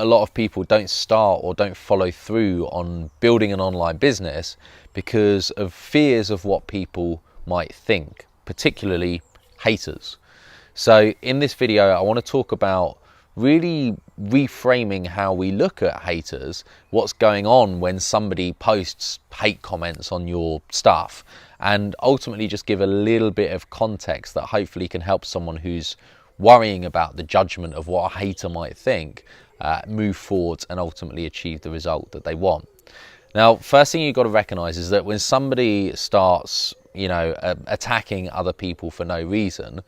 a lot of people don't start or don't follow through on building an online business because of fears of what people might think, particularly haters. So in this video, I want to talk about really reframing how we look at haters, what's going on when somebody posts hate comments on your stuff, and ultimately just give a little bit of context that hopefully can help someone who's worrying about the judgment of what a hater might think move forward and ultimately achieve the result that they want. Now, first thing you've got to recognize is that when somebody starts, attacking other people for no reason,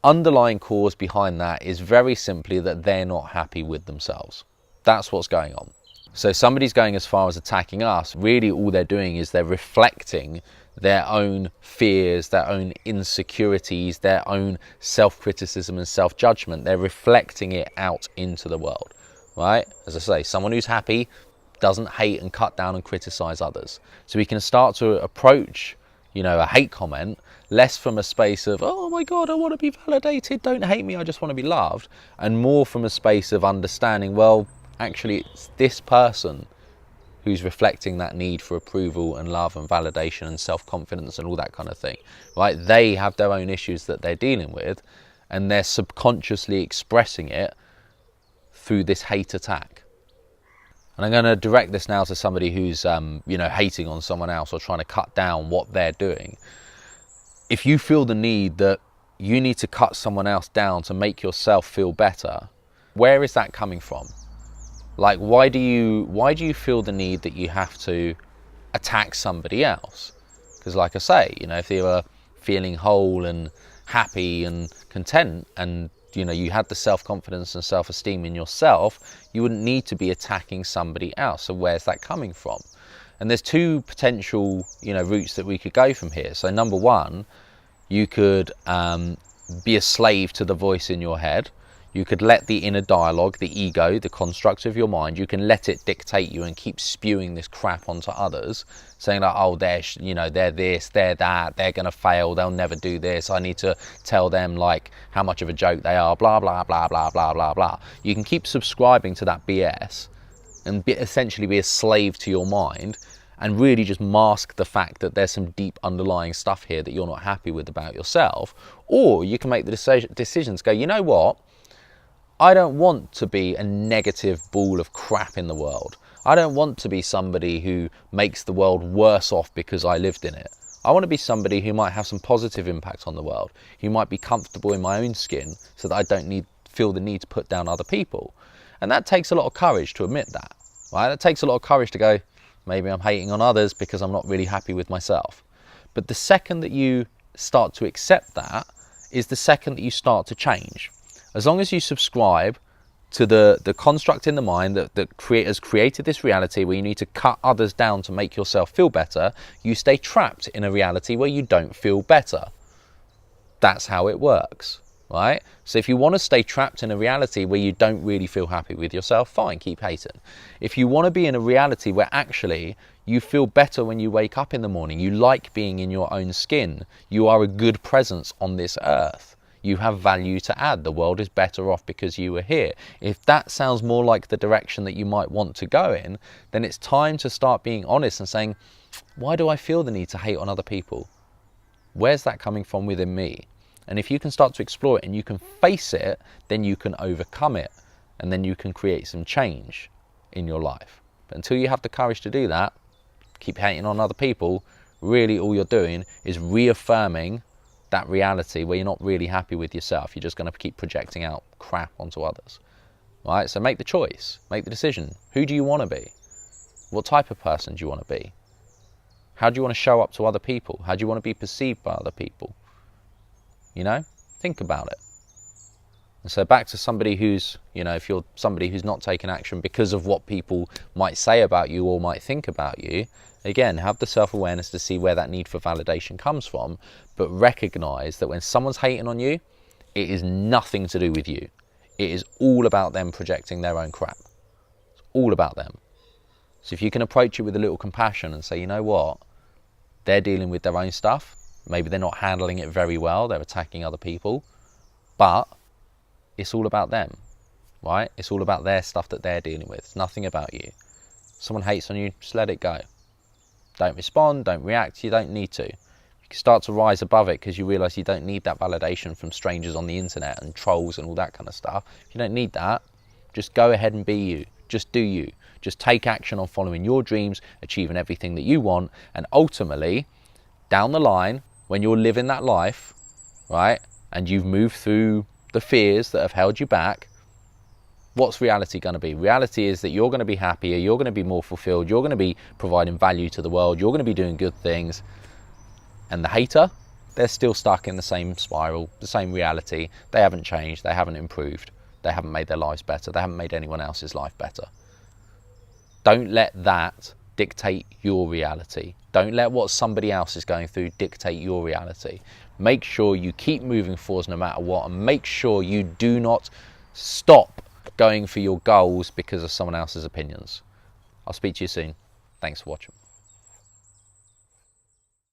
underlying cause behind that is very simply that they're not happy with themselves. That's what's going on. So somebody's going as far as attacking us, really all they're doing is they're reflecting their own fears, their own insecurities, their own self-criticism and self-judgment. They're reflecting it out into the world, right? As I say, someone who's happy doesn't hate and cut down and criticize others. So we can start to approach, a hate comment less from a space of, oh my God, I want to be validated, don't hate me, I just want to be loved, and more from a space of understanding, well, actually it's this person who's reflecting that need for approval and love and validation and self-confidence and all that kind of thing, right? They have their own issues that they're dealing with, and they're subconsciously expressing it through this hate attack. And I'm going to direct this now to somebody who's, hating on someone else or trying to cut down what they're doing. If you feel the need that you need to cut someone else down to make yourself feel better, where is that coming from? Like, why do you feel the need that you have to attack somebody else? Because like I say, if you were feeling whole and happy and content and, you had the self-confidence and self-esteem in yourself, you wouldn't need to be attacking somebody else. So where's that coming from? And there's two potential, routes that we could go from here. So number one, you could be a slave to the voice in your head. You could let the inner dialogue, the ego, the construct of your mind, you can let it dictate you and keep spewing this crap onto others, saying like, oh, they're this, they're that, they're going to fail, they'll never do this, I need to tell them like how much of a joke they are, blah, blah, blah, blah, blah, blah, blah. You can keep subscribing to that BS and essentially be a slave to your mind and really just mask the fact that there's some deep underlying stuff here that you're not happy with about yourself. Or you can make the decisions, go, you know what? I don't want to be a negative ball of crap in the world. I don't want to be somebody who makes the world worse off because I lived in it. I want to be somebody who might have some positive impact on the world, who might be comfortable in my own skin so that I don't feel the need to put down other people. And that takes a lot of courage to admit that, right? That takes a lot of courage to go, maybe I'm hating on others because I'm not really happy with myself. But the second that you start to accept that is the second that you start to change. As long as you subscribe to the construct in the mind that has created this reality where you need to cut others down to make yourself feel better, you stay trapped in a reality where you don't feel better. That's how it works, right? So if you want to stay trapped in a reality where you don't really feel happy with yourself, fine, keep hating. If you want to be in a reality where actually you feel better when you wake up in the morning, you like being in your own skin, you are a good presence on this earth, you have value to add, the world is better off because you were here. If that sounds more like the direction that you might want to go in, then it's time to start being honest and saying, why do I feel the need to hate on other people? Where's that coming from within me? And if you can start to explore it and you can face it, then you can overcome it. And then you can create some change in your life. But until you have the courage to do that, keep hating on other people, really all you're doing is reaffirming that reality where you're not really happy with yourself. You're just going to keep projecting out crap onto others, right? So make the choice, make the decision. Who do you want to be? What type of person do you want to be? How do you want to show up to other people? How do you want to be perceived by other people? Think about it. And so back to somebody who's, if you're somebody who's not taking action because of what people might say about you or might think about you, again, have the self-awareness to see where that need for validation comes from, but recognize that when someone's hating on you, it is nothing to do with you. It is all about them projecting their own crap. It's all about them. So if you can approach it with a little compassion and say, you know what, they're dealing with their own stuff. Maybe they're not handling it very well. They're attacking other people, but it's all about them. right? It's all about their stuff that they're dealing with. It's nothing about you. Someone hates on you, just let it go. Don't respond, don't react, you don't need to. You can start to rise above it because you realise you don't need that validation from strangers on the internet and trolls and all that kind of stuff. You don't need that. Just go ahead and be you. Just do you. Just take action on following your dreams, achieving everything that you want, and ultimately, down the line, when you're living that life, right, and you've moved through the fears that have held you back, what's reality going to be? Reality is that you're going to be happier, you're going to be more fulfilled, you're going to be providing value to the world, you're going to be doing good things. And the hater, they're still stuck in the same spiral, the same reality. They haven't changed, they haven't improved, they haven't made their lives better, they haven't made anyone else's life better. Don't let that dictate your reality. Don't let what somebody else is going through dictate your reality. Make sure you keep moving forwards no matter what, and make sure you do not stop going for your goals because of someone else's opinions. I'll speak to you soon. Thanks for watching.